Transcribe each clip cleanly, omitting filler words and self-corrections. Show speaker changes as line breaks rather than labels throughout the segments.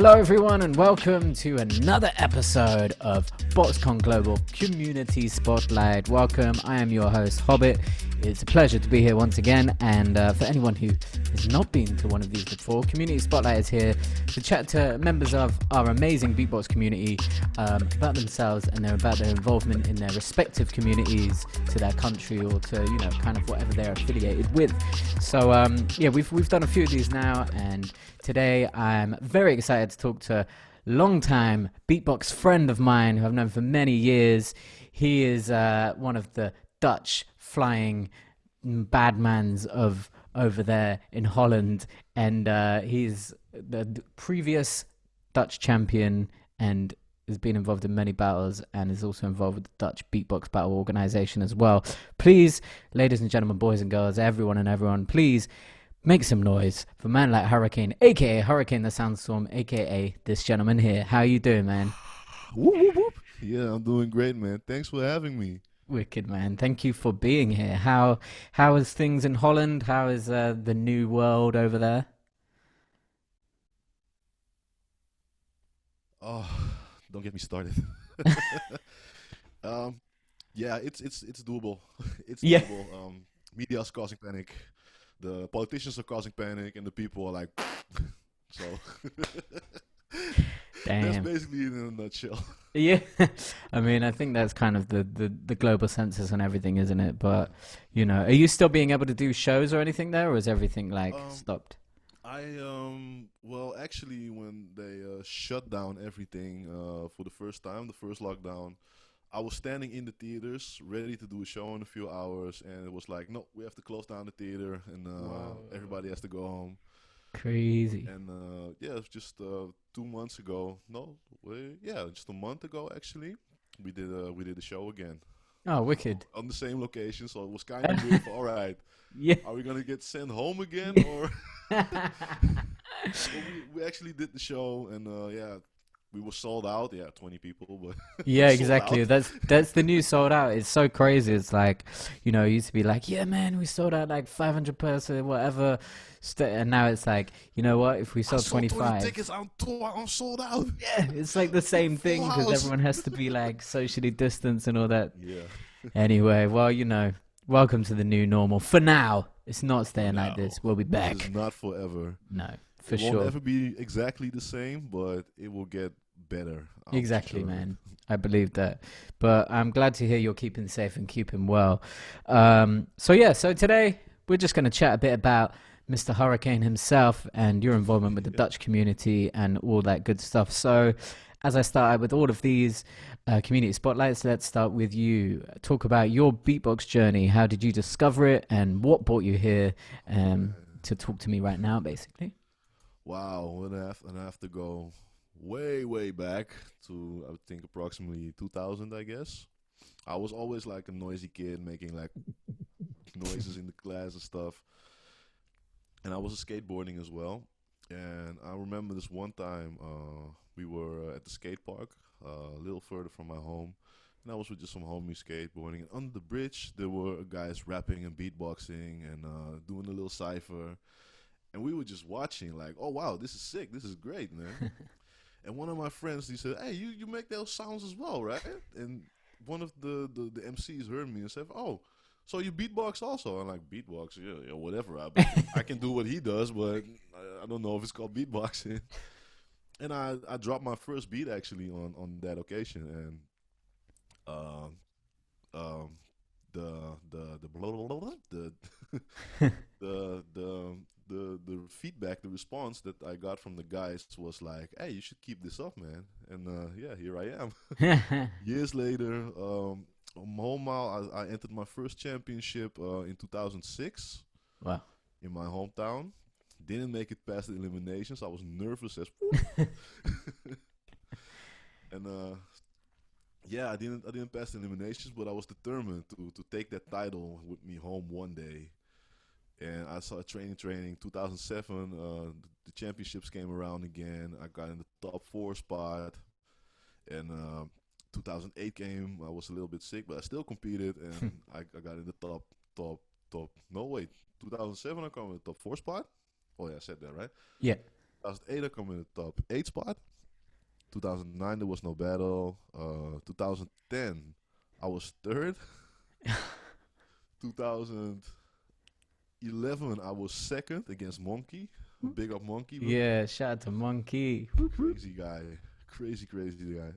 Hello everyone and welcome to another episode of BoxCon Global Community Spotlight. Welcome, I am your host Hobbit. It's a pleasure to be here once again, and for anyone who has not been to one of these before, Community Spotlight is here to chat to members of our amazing beatbox community about themselves and about their involvement in their respective communities, to their country, or to, you know, kind of whatever they're affiliated with. So yeah, we've done a few of these now, and today I'm very excited to talk to long-time beatbox friend of mine who I've known for many years. He is one of the Dutch flying badmans of over there in Holland, and he's the previous Dutch champion and has been involved in many battles and is also involved with the Dutch Beatbox Battle organization as well. Please, ladies and gentlemen, boys and girls, everyone, please make some noise for a man like HurraKane, aka HurraKane the SoundZtorm, aka this gentleman here. How you doing, man?
Whoop, whoop, whoop. Yeah, I'm doing great, man. Thanks for having me.
Wicked, man. Thank you for being here. How is things in Holland? How is the new world over there?
Oh, don't get me started. Yeah, it's doable. It's
Yeah.
doable. Media is causing panic. The politicians are causing panic, and the people are like, so.
Damn.
That's basically it in a nutshell.
Yeah. I mean, I think that's kind of the global census and everything, isn't it? But, you know, are you still being able to do shows or anything there, or is everything like stopped?
Well, actually, when they shut down everything for the first time, the first lockdown, I was standing in the theaters, ready to do a show in a few hours, and it was like, no, we have to close down the theater, and everybody has to go home.
Crazy.
And yeah, it was just 2 months ago. No, just a month ago actually. We did a show again
Oh, wicked.
on the same location, so it was kind of weird. All right,
Yeah.
are we gonna get sent home again, or? So we actually did the show, and yeah, we were sold out. Yeah, 20 people, but
Yeah,
sold
exactly.
out.
That's the new sold out. It's so crazy. It's like, you know, it used to be like, yeah, man, we sold out like 500 person, whatever. And now it's like, you know what? If we
I
sold
sold 20
25,
tickets. I'm sold out.
yeah, it's like the same thing
Full
because
house.
everyone has to be like socially distanced and all that.
Yeah.
Anyway, well, you know, welcome to the new normal. For now, it's not staying like
now.
this. We'll be
This
back.
is not forever.
No, for
It won't
sure.
ever be exactly the same, but it will get better. I'm
Exactly,
sure.
man. I believe that. But I'm glad to hear you're keeping safe and keeping well. So yeah, so today we're just going to chat a bit about Mr. HurraKane himself and your involvement with the
Yeah.
Dutch community and all that good stuff. So as I started with all of these community spotlights, let's start with you. Talk about your beatbox journey. How did you discover it, and what brought you here to talk to me right now, basically?
Wow, and I have to go way back to, I would think, approximately 2000, I guess. I was always like a noisy kid, making like noises in the class and stuff. And I was skateboarding as well. And I remember this one time we were at the skate park, a little further from my home. And I was with just some homies skateboarding. And on the bridge, there were guys rapping and beatboxing and doing a little cipher. And we were just watching like, oh, wow, this is sick. This is great, man. And one of my friends, he said, hey, you make those sounds as well, right? And one of the MCs heard me and said, oh, so you beatbox also? I'm like, beatbox? Yeah, whatever. I can do what he does, but I don't know if it's called beatboxing. And I dropped my first beat actually on that occasion, and the feedback, the response that I got from the guys was like, hey, you should keep this up, man. And yeah, here I am. Years later, home mile, I entered my first championship in 2006
Wow.
in my hometown. Didn't make it past the eliminations. I was nervous as and yeah, I didn't pass the eliminations, but I was determined to take that title with me home one day. And I started training. 2007, the championships came around again. I got in the top 4 spot. And 2008 came. I was a little bit sick, but I still competed, and I got in the top. No, wait. 2007, I got in the top 4 spot. Oh yeah, I said that right.
Yeah.
2008 I come in the top 8 spot. 2009 there was no battle. 2010 I was third. 2011 I was second against Monkey. Big up Monkey, bro.
Yeah, shout out to Monkey.
Crazy guy. Crazy guy.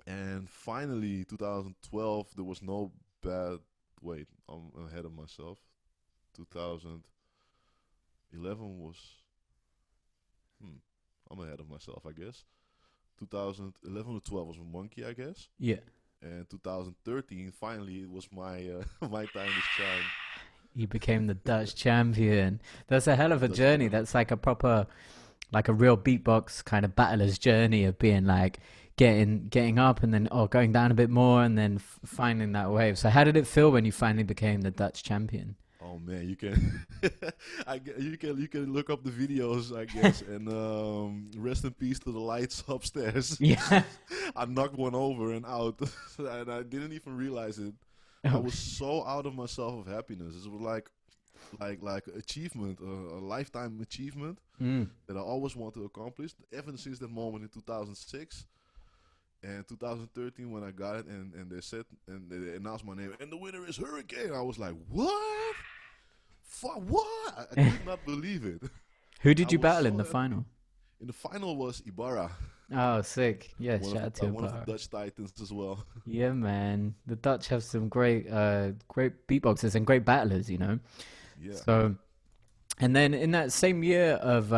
And finally, 2012, there was no bad. Wait, I'm ahead of myself. 2011 was. I'm ahead of myself, I guess. 2011 to 12 was Monkey, I guess.
Yeah.
And 2013, finally, it was my my time to shine.
You became the Dutch champion. That's a hell of a
Dutch
journey.
champion.
That's like a proper, like a real beatbox kind of battler's journey of being like getting up and then going down a bit more and then finding that wave. So how did it feel when you finally became the Dutch champion?
Oh man, you can, you can look up the videos, I guess, and rest in peace to the lights upstairs.
Yeah.
I knocked one over and out, and I didn't even realize it. I was so out of myself of happiness. It was like achievement, a lifetime achievement that I always want to accomplish. Ever since that moment in 2006 and 2013 when I got it, and they said and they announced my name, and the winner is HurraKane. I was like, what? What? I could not believe it.
Who did you
was
battle
so
in the
happy.
final?
In the final was Ibarra,
Oh, sick. Yeah,
one
shout out to
of the
Ibarra.
Dutch Titans as well.
Yeah, man. The Dutch have some great beatboxers and great battlers, you know.
Yeah.
So, and then in that same year of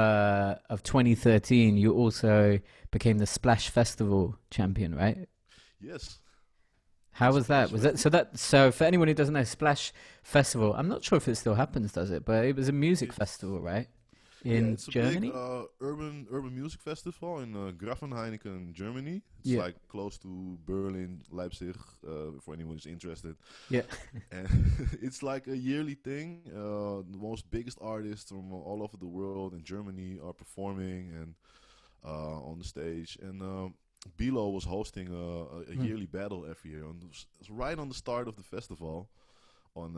2013, you also became the Splash Festival champion, right?
Yes.
How was that?
Splash
Was that so for anyone who doesn't know, Splash Festival, I'm not sure if it still happens, does it? But it was a music
It's-
festival, right?
Yeah,
In
it's a
Germany?
big urban music festival in Grafenhainiken, Germany. It's
Yeah.
like close to Berlin, Leipzig, for anyone who's interested.
Yeah.
And it's like a yearly thing. The most biggest artists from all over the world in Germany are performing and on the stage. And Bilo was hosting a yearly battle every year. And it's right on the start of the festival. On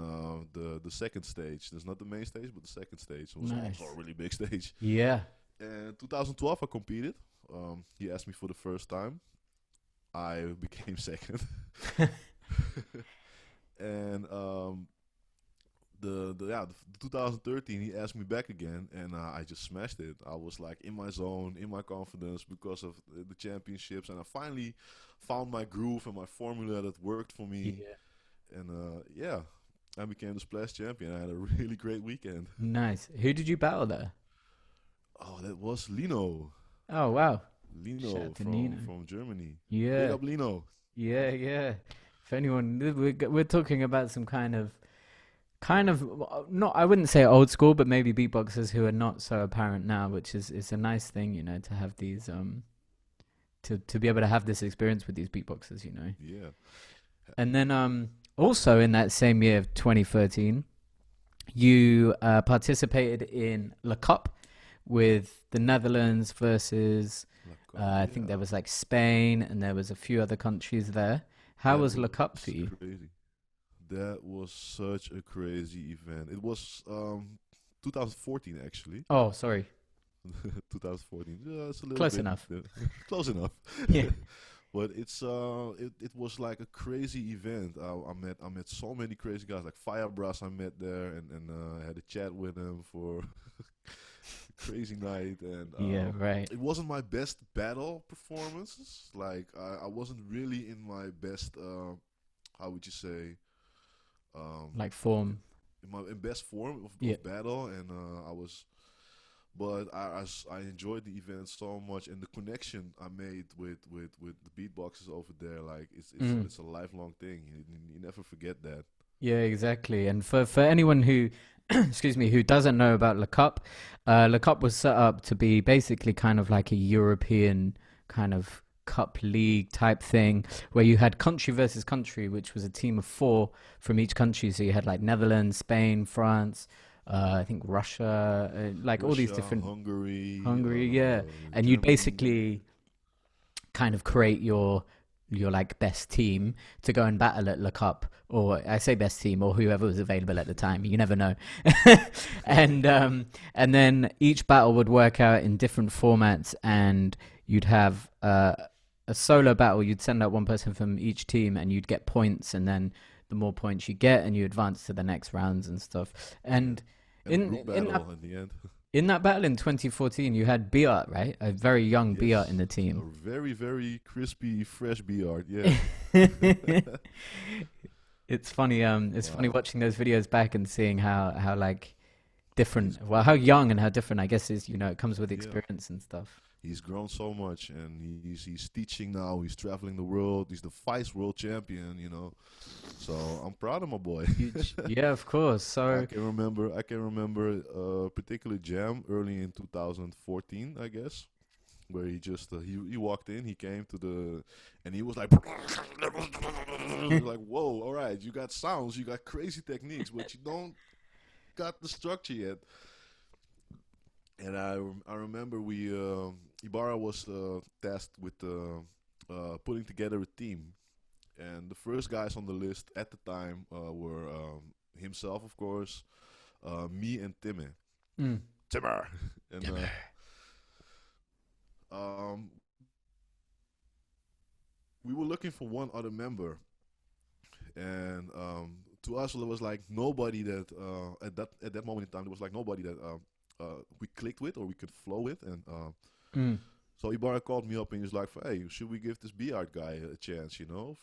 the second stage. There's not the main stage, but the second stage. It was
Nice.
also a really big stage.
Yeah.
And 2012, I competed. He asked me for the first time. I became second. And the 2013, he asked me back again, and I just smashed it. I was like in my zone, in my confidence because of the championships, and I finally found my groove and my formula that worked for me.
Yeah.
And I became the Splash champion. I had a really great weekend.
Nice. Who did you battle there?
Oh, that was Lino.
Oh, wow. Shout
Lino
out to Nino.
from Germany.
Yeah.
Big up Lino.
Yeah, yeah. If anyone, we're talking about some kind of, not, I wouldn't say old school, but maybe beatboxers who are not so apparent now, which is a nice thing, you know, to have these, to be able to have this experience with these beatboxers, you know.
Yeah.
And then, also in that same year of 2013, you participated in Le Cup with the Netherlands versus, I think there was like Spain, and there was a few other countries there. How was Le Cup for you?
Crazy. That was such a crazy event. It was 2014 actually.
Oh, sorry.
2014. Yeah, it's a little
Close
bit,
enough.
Close enough.
Yeah.
But it was like a crazy event. I met so many crazy guys like Firebrass. I met there and I had a chat with him for a crazy night. And
Yeah, right.
it wasn't my best battle performances. Like I wasn't really in my best. How would you say?
Like form.
In best form of
Yeah.
battle, and I was. But I enjoyed the event so much, and the connection I made with the beatboxers over there, like it's a lifelong thing. You never forget that.
Yeah, exactly. And for anyone who, excuse me, who doesn't know about Le Cup was set up to be basically kind of like a European kind of cup league type thing, where you had country versus country, which was a team of 4 from each country. So you had like Netherlands, Spain, France, I think Russia, like all these
Russia,
different
Hungary,
yeah. And you'd
Germany.
basically kind of create your your like best team to go and battle at Le Cup, or I say best team or whoever was available at the time. You never know. And then each battle would work out in different formats, and you'd have a solo battle. You'd send out one person from each team, and you'd get points, and then the more points you get, and you advance to the next rounds and stuff. And in
the end.
In that battle in 2014, you had Beat, right? A very young
Yes,
Beat in the team.
a very, very crispy, fresh Beard. Yeah.
It's funny. It's funny watching those videos back and seeing how like different. Well, how young and how different. I guess is it comes with experience and stuff.
He's grown so much, and he's teaching now. He's traveling the world. He's the Vice World Champion. So I'm proud of my boy.
Huge. Yeah, of course. So
I can remember a particular jam early in 2014, I guess, where he just he walked in. He came to and he was like, like, whoa, all right, you got sounds, you got crazy techniques, but you don't got the structure yet. And I remember Ibarra was tasked with putting together a team, and the first guys on the list at the time were himself, of course, me and Timmer. Timmer. And we were looking for one other member, and to us there was like nobody that at that moment in time there was like nobody that we clicked with or we could flow with, and so Ibarra called me up and he was like, "Hey, should we give this B-Art guy a chance?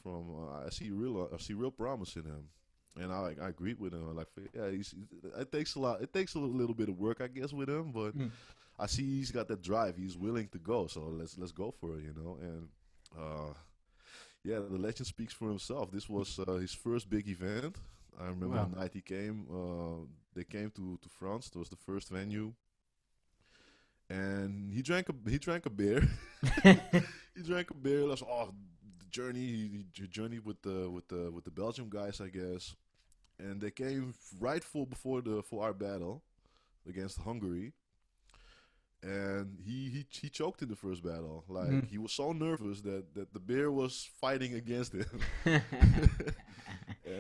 From I see real promise in him." And I agreed with him. I'm like, yeah, it takes a lot. It takes a little bit of work, I guess, with him, but I see he's got that drive. He's willing to go, so let's go for it, And yeah, the legend speaks for himself. This was his first big event. I remember the night he came. They came to France. It was the first venue, and he drank a beer. He drank a beer. That's the journey. He journeyed with the Belgium guys, I guess, and they came right for our battle against Hungary. And he choked in the first battle. Like he was so nervous that the beer was fighting against him. And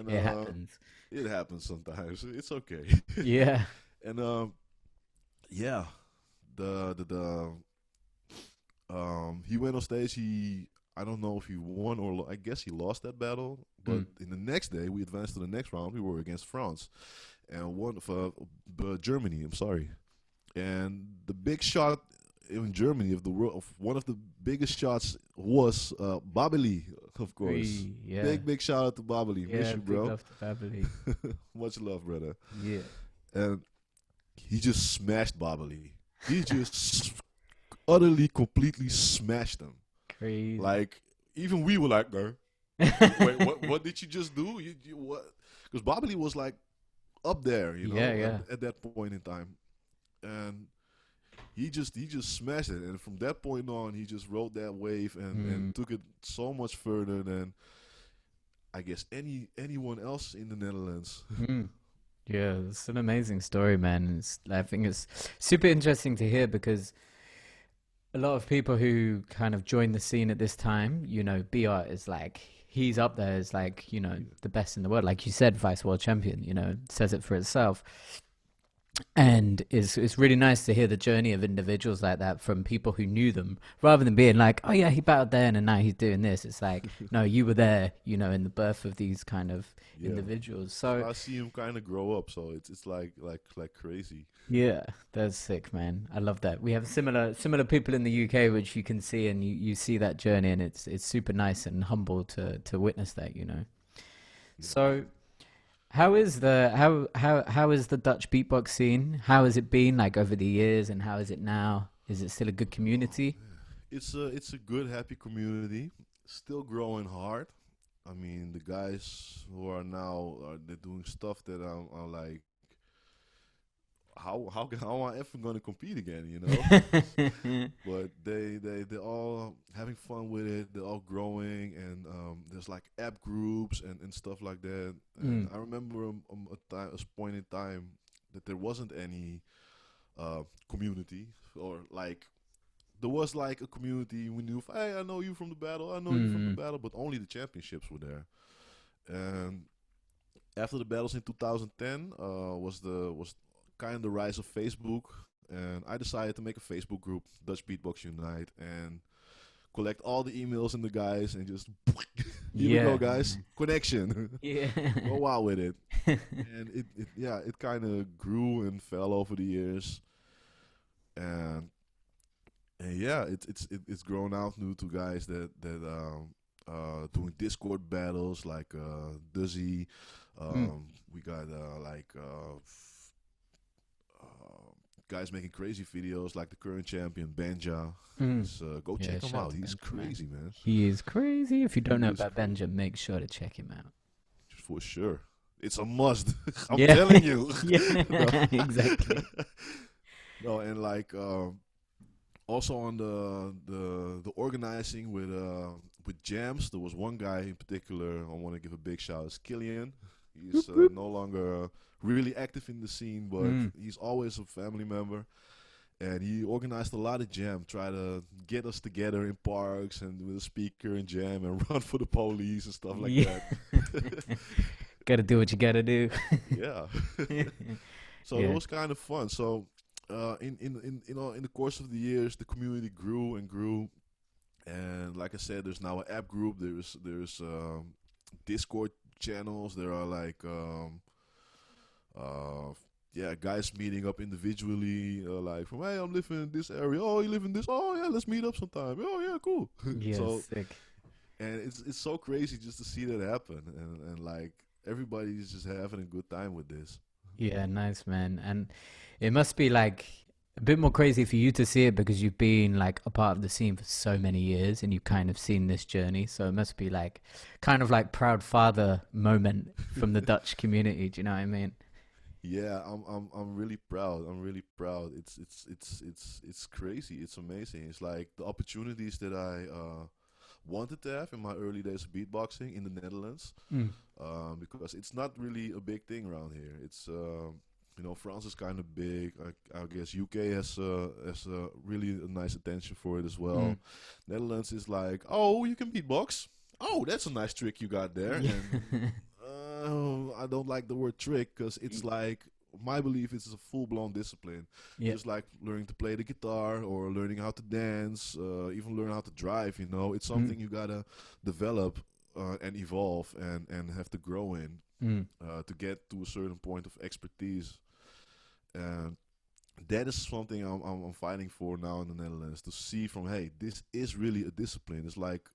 it happens.
It happens sometimes. It's okay.
Yeah.
And yeah, he went on stage. I don't know if he won or I guess he lost that battle. But in the next day, we advanced to the next round. We were against France and won for Germany. I'm sorry. And the big shot in Germany of the world, one of the biggest shots was Babeli, of course.
Yeah.
Big shout out to Babeli.
Yeah,
miss you, bro.
big love to Babeli.
Much love, brother.
Yeah.
And he just smashed Babeli. He just utterly, completely smashed him.
Crazy.
Like, even we were like, wait, what did you just do? You what? Because Babeli was like up there, at that point in time. And he just smashed it, and from that point on, he just rode that wave and took it so much further than I guess anyone else in the Netherlands.
Yeah, it's an amazing story, man. I think it's super interesting to hear because a lot of people who kind of joined the scene at this time, B-Art is like, he's up there as like, the best in the world. Like you said, Vice World Champion, says it for itself. And it's really nice to hear the journey of individuals like that from people who knew them, rather than being like, oh yeah, he battled there and now he's doing this. It's like, no, you were there, in the birth of these kind of individuals. So
I see him kind of grow up. So it's like crazy.
Yeah, that's sick, man. I love that. We have similar people in the UK, which you can see, and you see that journey, and it's super nice and humble to witness that.
Yeah.
So. How is the Dutch beatbox scene? How has it been like over the years, and how is it now? Is it still a good community?
It's a good, happy community. Still growing hard. I mean, the guys who are now they're doing stuff that I'm like, how am I ever gonna compete again? But they're all having fun with it. They're all growing, and there's like app groups and stuff like that. And I remember a point in time that there wasn't any community or like there was like a community. We knew, hey, I know you from the battle. I know you from the battle, but only the championships were there. And after the battles in 2010, was kind of the rise of Facebook, and I decided to make a Facebook group, Dutch Beatbox Unite, and collect all the emails and the guys, and just here we go, guys, connection. Go out with it. And it kind of grew and fell over the years, and yeah, it's grown out new to guys that doing Discord battles like Duzzy. We got guys making crazy videos like the current champion Benja. Go check him out. He's crazy, man.
He is crazy. If you don't know about Benja, make sure to check him out.
For sure. It's a must. I'm telling you.
Exactly.
No, and like also on the organizing with jams, there was one guy in particular I want to give a big shout out. It's Killian. He's no longer really active in the scene, but he's always a family member. And he organized a lot of jam, try to get us together in parks and with a speaker and jam and run for the police and stuff like that.
Gotta do what you gotta do.
Yeah. So it was kind of fun. So in the course of the years, the community grew and grew. And like I said, there's now an app group. There's Discord channels. There are like guys meeting up individually, like from, hey, I'm living in this area. Oh, you live in this? Oh yeah, let's meet up sometime. Oh yeah, cool.
Yeah,
so,
sick.
And it's so crazy just to see that happen, and like everybody's just having a good time with this.
Yeah, nice, man. And it must be like a bit more crazy for you to see it because you've been like a part of the scene for so many years and you've kind of seen this journey. So it must be like kind of like proud father moment from the Dutch community. Do you know what I mean?
Yeah, I'm really proud. I'm really proud. It's crazy. It's amazing. It's like the opportunities that I wanted to have in my early days of beatboxing in the Netherlands, because it's not really a big thing around here. It's France is kind of big. I guess UK has really a nice attention for it as well. Netherlands is like, oh, you can beatbox. Oh, that's a nice trick you got there. And I don't like the word trick because it's like, my belief is it's a full-blown discipline. Just like learning to play the guitar or learning how to dance, even learn how to drive, It's something you gotta develop and evolve and have to grow in to get to a certain point of expertise. And that is something I'm fighting for now in the Netherlands, to see from, hey, this is really a discipline. It's like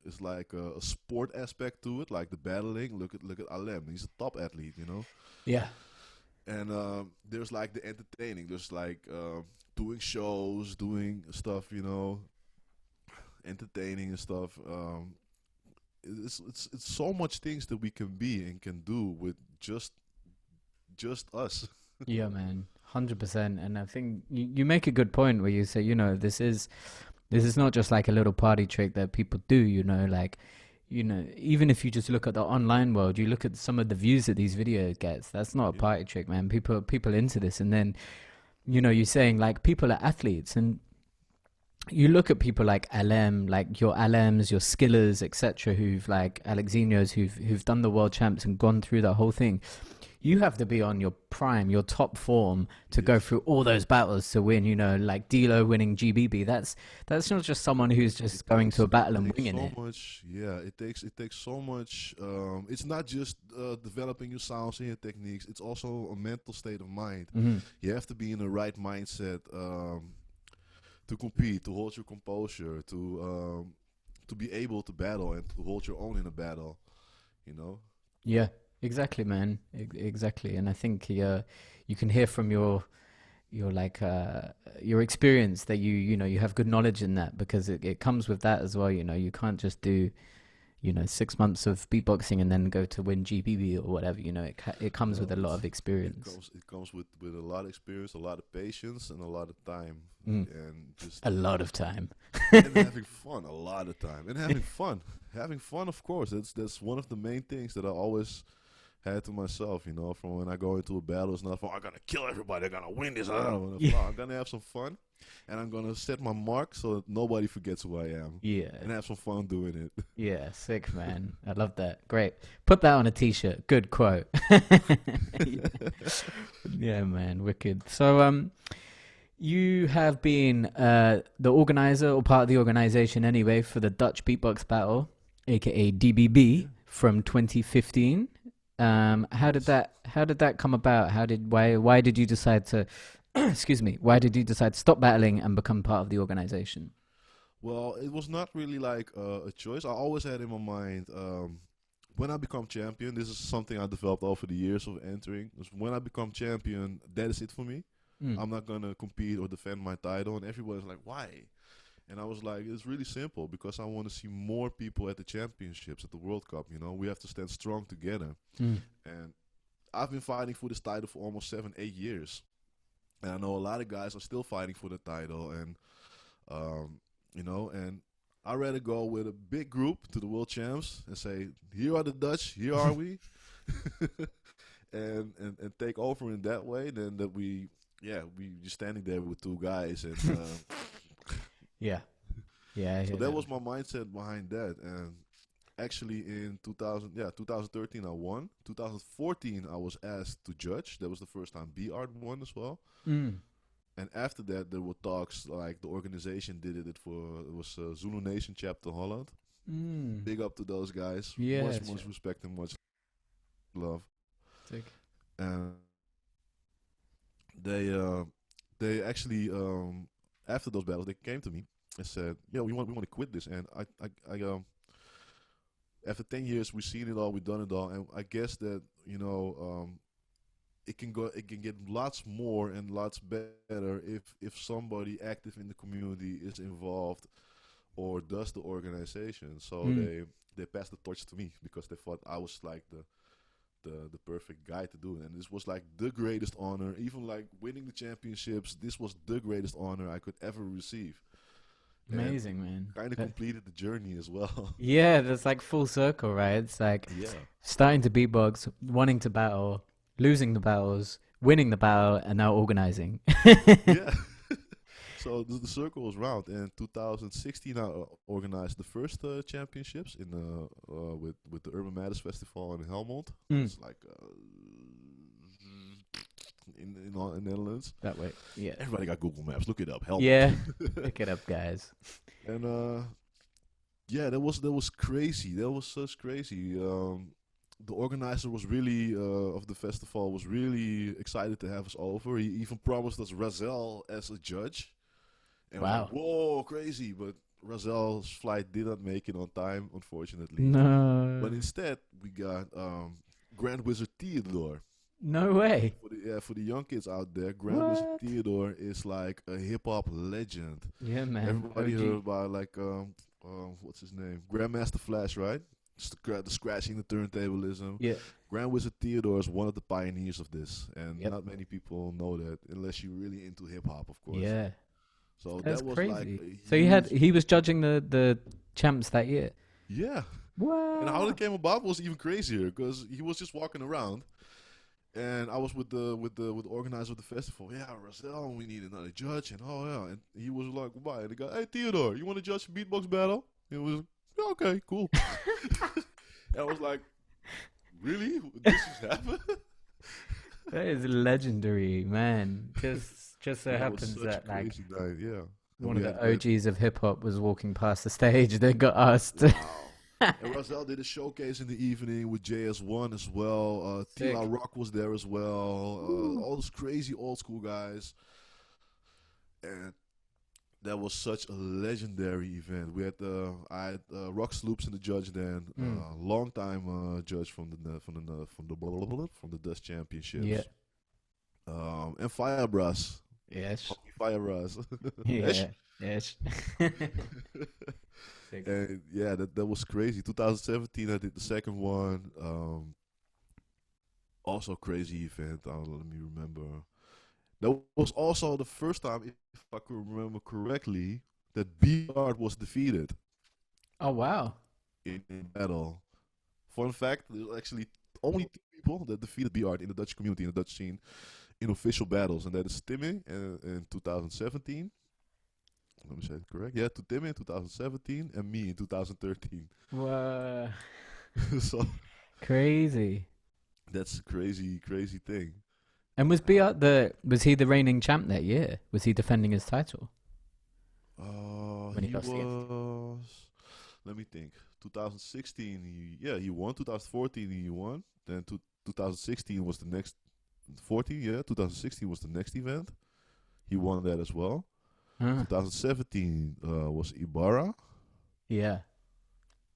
a sport aspect to it, like the battling. Look at Alem. He's a top athlete,
Yeah.
And there's like the entertaining. There's like doing shows, doing stuff, entertaining and stuff. It's so much things that we can be and can do with just us.
Yeah, man, 100%. And I think you make a good point where you say, this is not just like a little party trick that people do, even if you just look at the online world, you look at some of the views that these videos gets, that's not a party trick, man. People into this. And then, you're saying like people are athletes, and you look at people like LM, like your LMs, your Skillers, etc., who've like Alexinos, who've done the world champs and gone through that whole thing. You have to be on your prime, your top form to go through all those battles to win, like D-Lo winning GBB. That's not just someone who's just going to a battle and winging it.
It takes so much. It's not just developing your sounds and your techniques. It's also a mental state of mind. You have to be in the right mindset to compete, to hold your composure, to be able to battle and to hold your own in a battle,
Yeah. Exactly, man. Exactly. And I think you can hear from your experience that you have good knowledge in that, because it comes with that as well. You can't just do 6 months of beatboxing and then go to win GBB or whatever. It comes with a lot of experience.
It comes with a lot of experience, a lot of patience, and a lot of time, and just
a lot of time.
And having fun, a lot of time, and having fun. Having fun, of course. That's one of the main things that I always had to myself, you know, from when I go into a battle, it's not from I'm gonna kill everybody, I'm gonna win this.
Yeah.
I'm gonna have some fun, and I'm gonna set my mark so that nobody forgets who I am,
Yeah.
and have some fun doing it.
Yeah, sick, man. I love that. Great. Put that on a t-shirt. Good quote. Yeah, man. Wicked. So, you have been the organizer or part of the organization anyway for the Dutch Beatbox Battle, aka DBB, from 2015. How did that come about? Why did you decide to excuse me, why did you decide to stop battling and become part of the organization?
Well, it was not really like a choice. I always had in my mind, when I become champion, this is something I developed over the years of entering. Is when I become champion, that is it for me.
Mm.
I'm not gonna compete or defend my title. And everybody's like, why? And I was like, it's really simple, because I want to see more people at the championships, at the World Cup. You know, we have to stand strong together.
Mm.
And I've been fighting for this title for almost 7-8 years. And I know a lot of guys are still fighting for the title. And, you know, and I'd rather go with a big group to the world champs and say, here are the Dutch, here are we. and take over in that way than that we just standing there with two guys. And
Yeah. Yeah.
so that was my mindset behind that. And actually in 2013 I won. 2014 I was asked to judge. That was the first time B-Art won as well.
Mm.
And after that, there were talks, like the organization did it was Zulu Nation chapter Holland.
Mm.
Big up to those guys.
Yeah,
much respect and much love.
Sick.
And they actually after those battles, they came to me and said, "Yeah, we want to quit this." And I after 10 years, we've seen it all, we've done it all, and I guess that, you know, it can get lots more and lots better if somebody active in the community is involved or does the organization. So they passed the torch to me, because they thought I was like the perfect guy to do it. And this was like the greatest honor. Even like winning the championships, this was the greatest honor I could ever receive.
Amazing, man.
Kind of completed the journey as well.
Yeah, that's like full circle, right? It's like starting to beatbox, wanting to battle, losing the battles, winning the battle, and now organizing.
Yeah. So the circle was round. In 2016, I organized the first championships in with the Urban Matters Festival in Helmond. It's like in Netherlands.
That way, yeah.
Everybody got Google Maps. Look it up. Helmond.
Yeah, look it up, guys.
And yeah, that was crazy. That was such crazy. The organizer was really of the festival was really excited to have us over. He even promised us Razel as a judge. And
wow!
Like, whoa, crazy! But Razel's flight did not make it on time, unfortunately.
No.
But instead, we got Grand Wizard Theodore.
No way.
For the young kids out there, Grand Wizard Theodore is like a hip hop legend.
Yeah, man.
Everybody heard about like what's his name? Grandmaster Flash, right? The scratching, the turntablism.
Yeah.
Grand Wizard Theodore is one of the pioneers of this, and not many people know that unless you're really into hip hop, of course.
Yeah.
So
that's
that was
crazy.
Like
so he was judging the champs that year.
Yeah.
What?
And how it came about was even crazier, because he was just walking around, and I was with the organizer of the festival. Yeah, Razel, we need another judge, and and he was like, goodbye. And the guy, hey Theodore, you want to judge a beatbox battle? And it was yeah, okay, cool. And I was like, really? This has happened?
That is legendary, man. Just so happens that like
night, yeah.
one of the OGs of hip hop was walking past the stage. They got asked.
Wow. And Razel did a showcase in the evening with JS1 as well. Tila Rock was there as well. All those crazy old school guys. And that was such a legendary event. We had I had Rock Sloops in the judge then, long time judge from the Dutch Championships.
Yeah.
And Firebras.
Yes.
Firebras.
Yeah. Yes.
And yeah, that was crazy. 2017, I did the second one. Also crazy event. Let me remember. That was also the first time, if I could remember correctly, that B-Art was defeated.
Oh wow!
In battle. Fun fact: there's actually only 2 people that defeated BR in the Dutch community, in the Dutch scene, in official battles. And that is Timmy in 2017. Let me say it correct. Yeah, to Timmy in 2017 and me in 2013.
Whoa.
So
Crazy.
that's a crazy, crazy thing.
And was he the reigning champ that year? Was he defending his title? When he lost
was. Let me think. 2016, he won. 2014, he won. Then 2016 was the next. 14, yeah. 2016 was the next event. He won that as well. 2017 was Ibarra.
Yeah.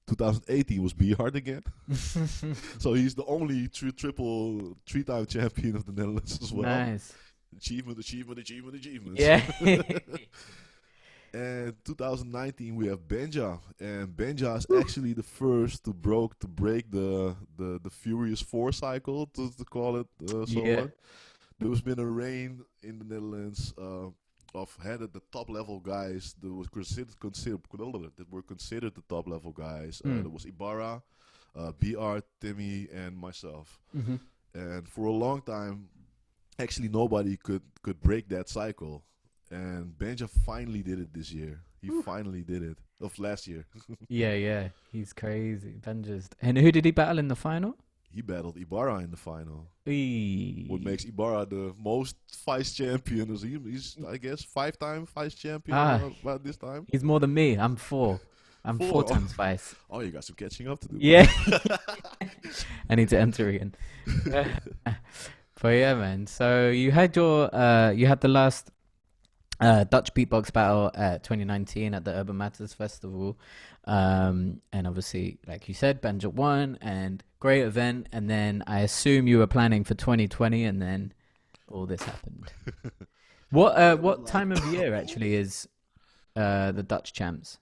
2018 was Bihard again. So he's the only three-time champion of the Netherlands as well.
Nice.
Achievement.
Yeah.
And 2019 we have Benja, and Benja is actually the first to break the Furious 4 cycle, to call it somewhat. There's been a reign in the Netherlands of the top level guys that were considered the top level guys. There was Ibarra, BR, Timmy, and myself.
Mm-hmm.
And for a long time, actually nobody could break that cycle. And Benja finally did it this year. He finally did it. Of last year.
Yeah. He's crazy. Benja's. And who did he battle in the final?
He battled Ibarra in the final.
Eee.
What makes Ibarra the most vice champion? He's I guess 5-time vice champion about this time.
He's more than me. I'm 4. I'm 4 times vice.
Oh, you got some catching up to do.
Yeah. I need to enter again. But yeah, man. So you had the last Dutch Beatbox Battle 2019 at the Urban Matters Festival. And obviously, like you said, Benja won, and great event. And then I assume you were planning for 2020, and then all this happened. What time of year actually is the Dutch champs?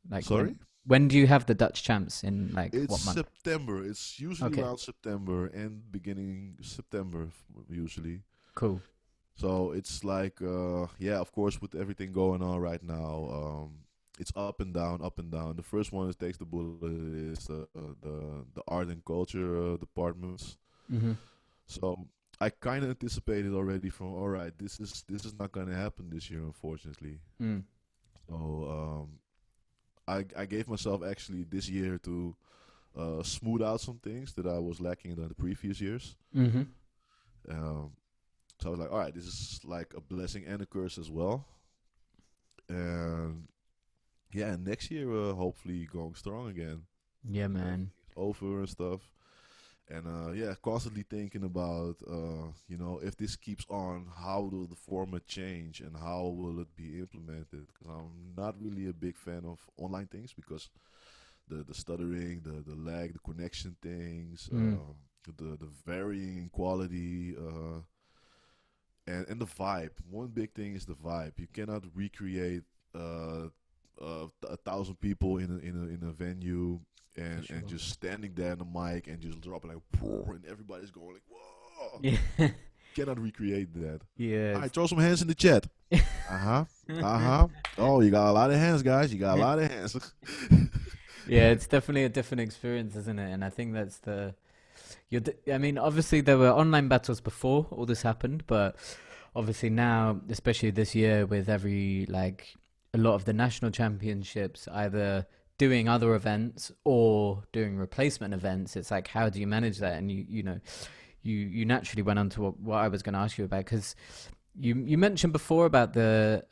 Like,
sorry?
When do you have the Dutch champs in, like,
it's
what month?
September. It's usually around September and beginning September usually.
Cool.
So it's like, of course, with everything going on right now, it's up and down, up and down. The first one that takes the bullet is the art and culture departments.
Mm-hmm.
So I kind of anticipated already from, all right, this is not going to happen this year, unfortunately. So I gave myself actually this year to smooth out some things that I was lacking in the previous years.
Mm-hmm.
So I was like, all right, this is like a blessing and a curse as well. And next year hopefully going strong again.
Yeah, man.
Over and stuff. And constantly thinking about, if this keeps on, how will the format change and how will it be implemented? Because I'm not really a big fan of online things because the stuttering, the lag, the connection things, the varying quality, and the vibe. One big thing is the vibe. You cannot recreate 1,000 people in a venue and just standing there on the mic and just dropping like and everybody's going like whoa.
Yeah.
Cannot recreate that.
Yeah.
All right, throw some hands in the chat. Oh, you got a lot of hands, guys. You got a lot of hands.
Yeah, it's definitely a different experience, isn't it? And I think that's I mean, obviously there were online battles before all this happened, but obviously now, especially this year, with a lot of the national championships either doing other events or doing replacement events, it's like, how do you manage that? And you naturally went on to what I was going to ask you about, because you mentioned before about the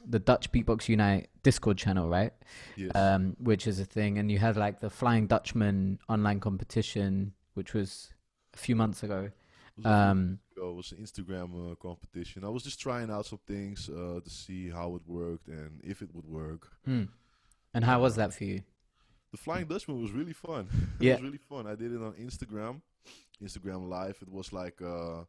Dutch Beatbox Unite Discord channel, right?
Yes.
Which is a thing, and you had like the Flying Dutchman online competition, which was a few months ago.
It was an Instagram competition. I was just trying out some things to see how it worked and if it would work.
And how was that for you?
The Flying Dutchman was really fun.
Yeah.
It was really fun. I did it on Instagram Live. It was like a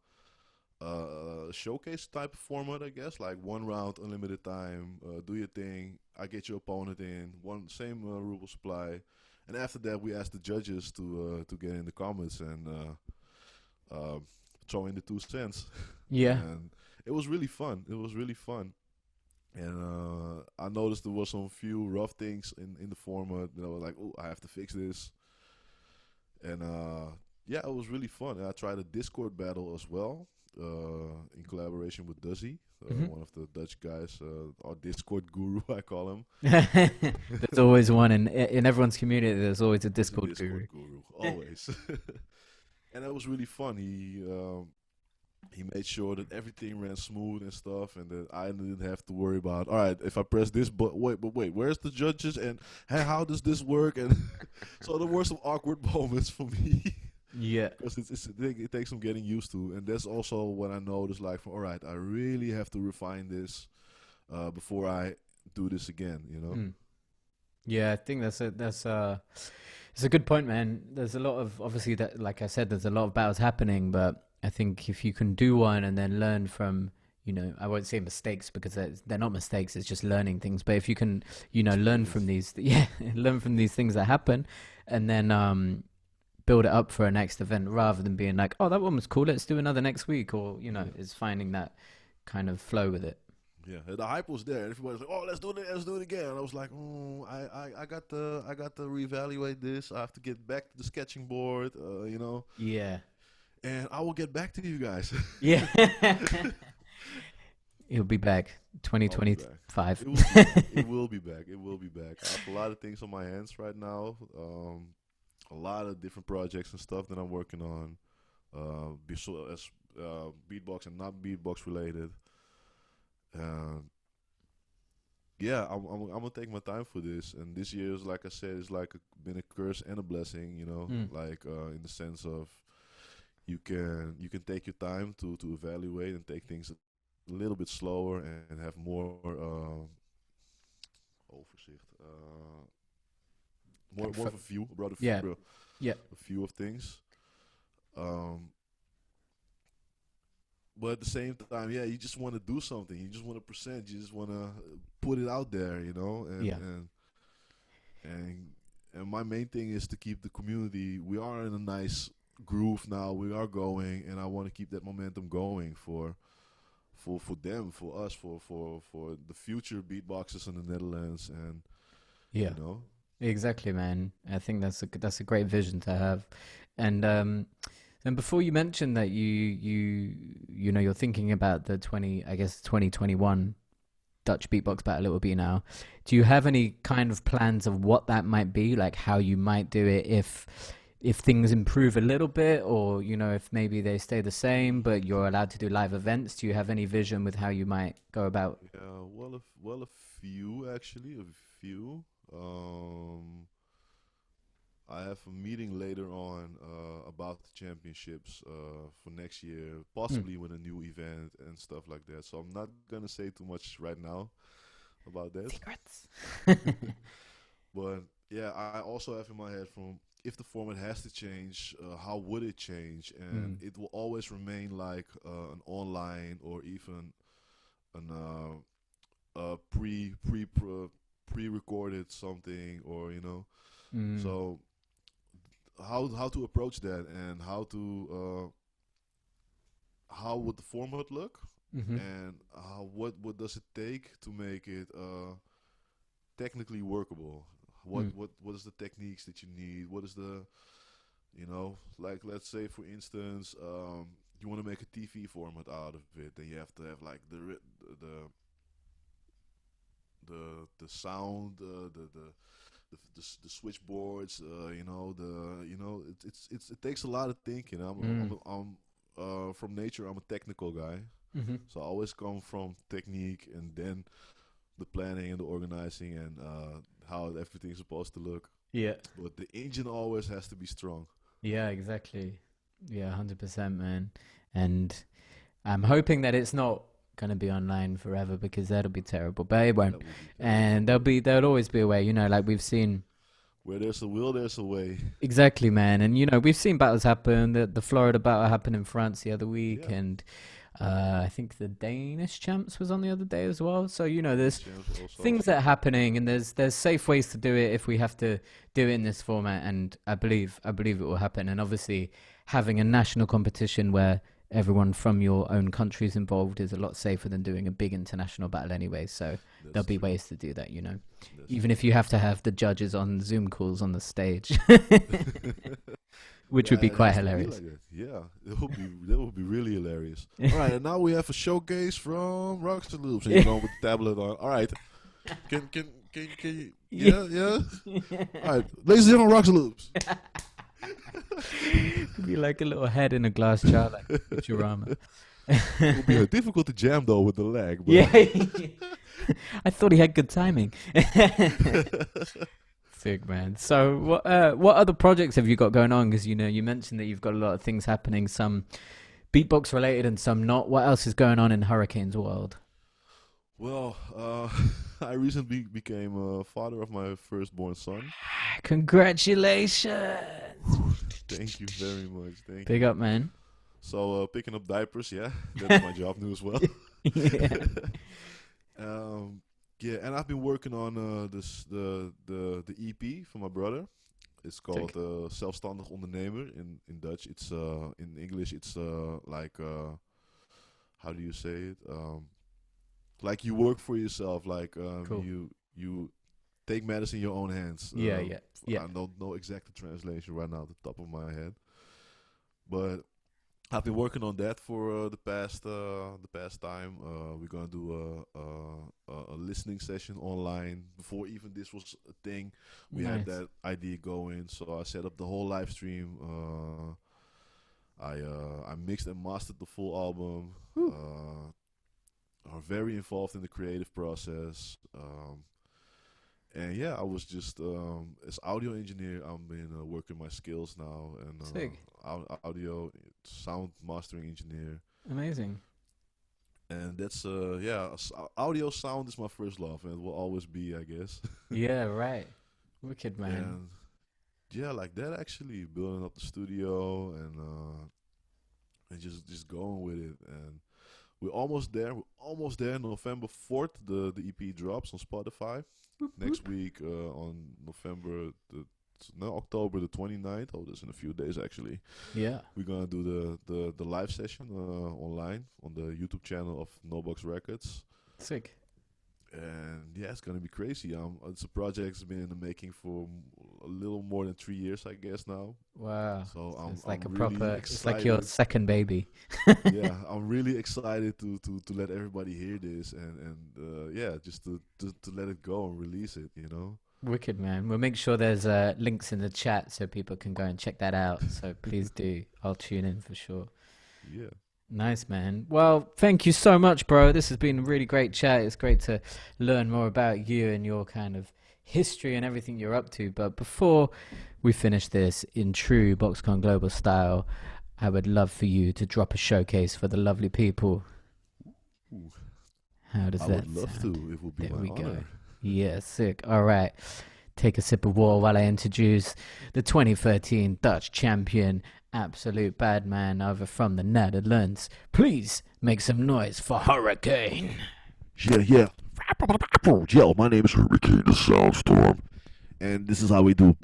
showcase type of format, I guess. Like 1 round, unlimited time. Do your thing. I get your opponent in. Same rule supply. And after that, we asked the judges to get in the comments and throw in the 2 cents.
Yeah.
And it was really fun. And I noticed there was some few rough things in the format. And I was like, oh, I have to fix this. And yeah, it was really fun. I tried a Discord battle as well, in collaboration with Duzzy, one of the Dutch guys, our Discord guru, I call him.
There's always one in everyone's community. There's always a
He's a
Discord guru.
guru, always. And that was really fun. He made sure that everything ran smooth and stuff, and that I didn't have to worry about. All right, if I press this, but wait, where's the judges, and hey, how does this work? And so there were some awkward moments for me.
Yeah.
Because it takes some getting used to, and that's also what I noticed. Like, all right, I really have to refine this before I do this again. You know.
Yeah, I think it's a good point, man. There's a lot of, obviously, that, like I said, there's a lot of battles happening, but I think if you can do one and then learn from, I won't say mistakes because they're not mistakes, it's just learning things. But if you can, learn from these, learn from these things that happen, and then build it up for a next event rather than being like, oh, that one was cool, let's do another next week, or is finding that kind of flow with it.
Yeah, the hype was there. Everybody's like, "Oh, let's do it again." And I was like, I got to reevaluate this. I have to get back to the sketching board,
Yeah.
And I will get back to you guys.
Yeah. It'll be back 2025.
It will be back. It will be back. I have a lot of things on my hands right now. A lot of different projects and stuff that I'm working on. As beatbox and not beatbox related. Yeah, I'm gonna take my time for this, and this year is, like I said, it's like been a curse and a blessing, like in the sense of you can take your time to evaluate and take things a little bit slower and have more overzicht, more of a view, a view of things. But at the same time, yeah, you just want to do something. You just want to present. You just want to put it out there, And my main thing is to keep the community. We are in a nice groove now. We are going, and I want to keep that momentum going for them, for us, for the future beatboxers in the Netherlands, and
Exactly, man. I think that's a great vision to have, and before you mentioned that you're thinking about the 2021 Dutch Beatbox Battle it will be now. Do you have any kind of plans of what that might be, like how you might do it if things improve a little bit, or if maybe they stay the same but you're allowed to do live events? Do you have any vision with how you might go about?
Well, a few actually, I have a meeting later on about the championships for next year, possibly with a new event and stuff like that. So I'm not gonna say too much right now about that.
Secrets.
But yeah, I also have in my head, from if the format has to change, how would it change? And it will always remain like an online or even an pre-recorded something, or so. How to approach that, and how would the format look, and what does it take to make it technically workable? What is the techniques that you need? What is the like, let's say for instance, you want to make a TV format out of it, then you have to have like the sound, the switchboards, it takes a lot of thinking. I'm from nature, I'm a technical guy, so I always come from technique and then the planning and the organizing and how everything's supposed to look.
Yeah.
But the engine always has to be strong. Yeah,
exactly. Yeah, 100%, man. And I'm hoping that it's not going to be online forever, because that'll be terrible, but it won't. And there'll always be a way, like we've seen.
Where there's a will, there's a way.
Exactly, man. And we've seen battles happen. The Florida battle happened in France the other week, and I think the Danish champs was on the other day as well. So there's things that are happening, and there's safe ways to do it if we have to do it in this format. And I believe it will happen. And obviously, having a national competition where everyone from your own country is involved is a lot safer than doing a big international battle anyway. So there'll be ways to do that, even if you have to have the judges on Zoom calls on the stage. which would be quite hilarious.
Yeah, that would be really hilarious. All right, and now we have a showcase from Rockstar Loops, and you're going with the tablet on. All right, can you? Yeah. All right, ladies and gentlemen, Rockstar Loops.
It'd be like a little head in a glass jar, like Futurama.
It would be difficult to jam though with the lag. But
Yeah. I thought he had good timing. Sick, man. So what other projects have you got going on? Because, you mentioned that you've got a lot of things happening, some beatbox related and some not. What else is going on in HurraKane's world?
Well, I recently became a father of my firstborn son.
Congratulations.
Thank you very much. Thank you.
Big up, man.
So picking up diapers, yeah, that's my job new as well.
Yeah.
Yeah, and I've been working on the EP for my brother. It's called Zelfstandig Ondernemer in Dutch. It's in English. It's like how do you say it? Like you work for yourself. Like
Cool.
you take matters in your own hands.
Yeah.
I don't know exact translation right now at the top of my head, but I've been working on that for the past time. We're gonna do a listening session online. Before even this was a thing, we had that idea going. So I set up the whole live stream. I mixed and mastered the full album. Are very involved in the creative process. And yeah, I was just as audio engineer. I've been working my skills now, and audio sound mastering engineer.
Amazing.
And that's audio sound is my first love, and it will always be, I guess.
Yeah, right. Wicked, man.
And yeah, like that actually, building up the studio and just going with it. And we're almost there. November 4th, the EP drops on Spotify. Next week on October the 29th. Oh, that's in a few days actually.
Yeah.
We're gonna do the live session online on the YouTube channel of NoBox Records.
Sick.
And yeah, it's gonna be crazy. It's a project that's been in the making for a little more than 3 years, I guess now.
Wow.
So
it's like
I'm
a
really
proper.
excited.
It's like your second baby.
Yeah, I'm really excited to let everybody hear this and just to let it go and release it.
Wicked, man. We'll make sure there's links in the chat so people can go and check that out. So please do. I'll tune in for sure.
Yeah.
Nice, man. Well, thank you so much, bro. This has been a really great chat. It's great to learn more about you and your kind of history and everything you're up to. But before we finish this in true BoxCon Global style, I would love for you to drop a showcase for the lovely people.
Ooh.
How does
I
that
would love
sound?
to. It would be
There
my
we
honor.
go. Yeah, sick. All right. Take a sip of water while I introduce the 2013 Dutch champion, absolute bad man over from the Netherlands. Please make some noise for HurraKane.
Yeah. Yo, my name is HurraKane, the SoundZtorm, and this is how we do.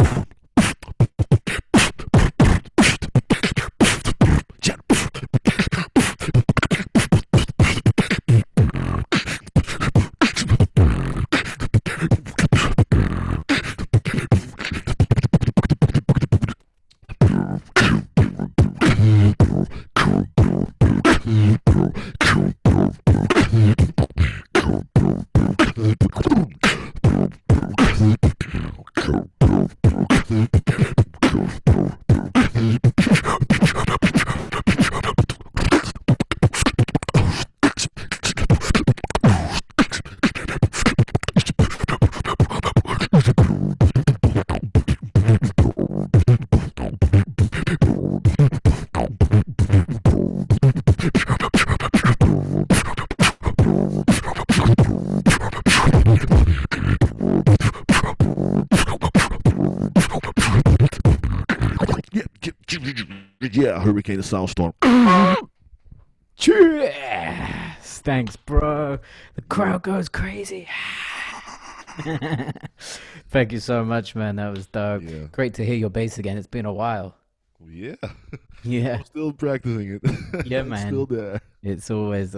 Yeah, HurraKane, the SoundZtorm.
Cheers! Thanks, bro. The crowd goes crazy. Thank you so much, man. That was dope.
Yeah.
Great to hear your bass again. It's been a while.
Yeah.
Yeah.
I'm still practicing it.
Yeah,
It's
man.
still there.
It's always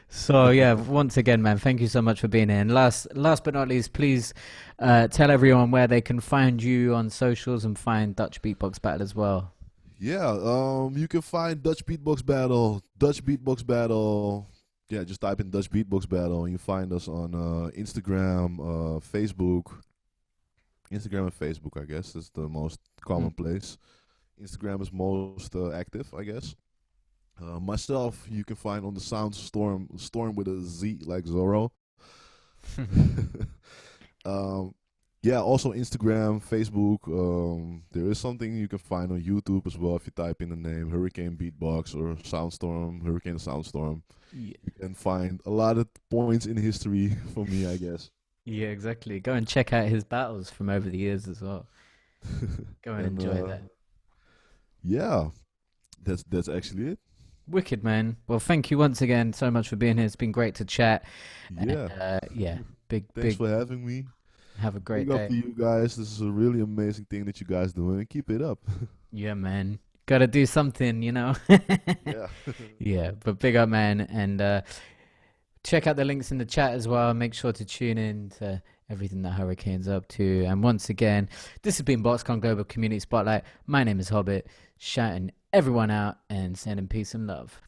so yeah, once again, man, thank you so much for being here. And last but not least, please tell everyone where they can find you on socials and find Dutch Beatbox Battle as well.
Yeah, you can find Dutch Beatbox Battle, Dutch Beatbox Battle. Yeah, just type in Dutch Beatbox Battle and you find us on Instagram, Facebook. Instagram and Facebook, I guess, is the most common place. Instagram is most active, I guess. Myself, you can find on the SoundZtorm, Storm with a Z like Zorro. Yeah, also Instagram, Facebook. There is something you can find on YouTube as well if you type in the name HurraKane Beatbox or SoundZtorm, HurraKane SoundZtorm.
Yeah.
You can find a lot of points in history for me, I guess.
Yeah, exactly. Go and check out his battles from over the years as well. Go and enjoy that.
Yeah, that's actually it.
Wicked, man. Well, thank you once again so much for being here. It's been great to chat.
Yeah.
Yeah.
Thanks for having me.
Have a great
Big
day.
up to you guys. This is a really amazing thing that you guys do, and keep it up.
Yeah, man. Gotta do something, you know?
Yeah.
Yeah, but big up, man. And check out the links in the chat as well. Make sure to tune in to everything that HurraKane's up to. And once again, this has been BoxCon Global Community Spotlight. My name is Hobbit, shouting everyone out and sending peace and love.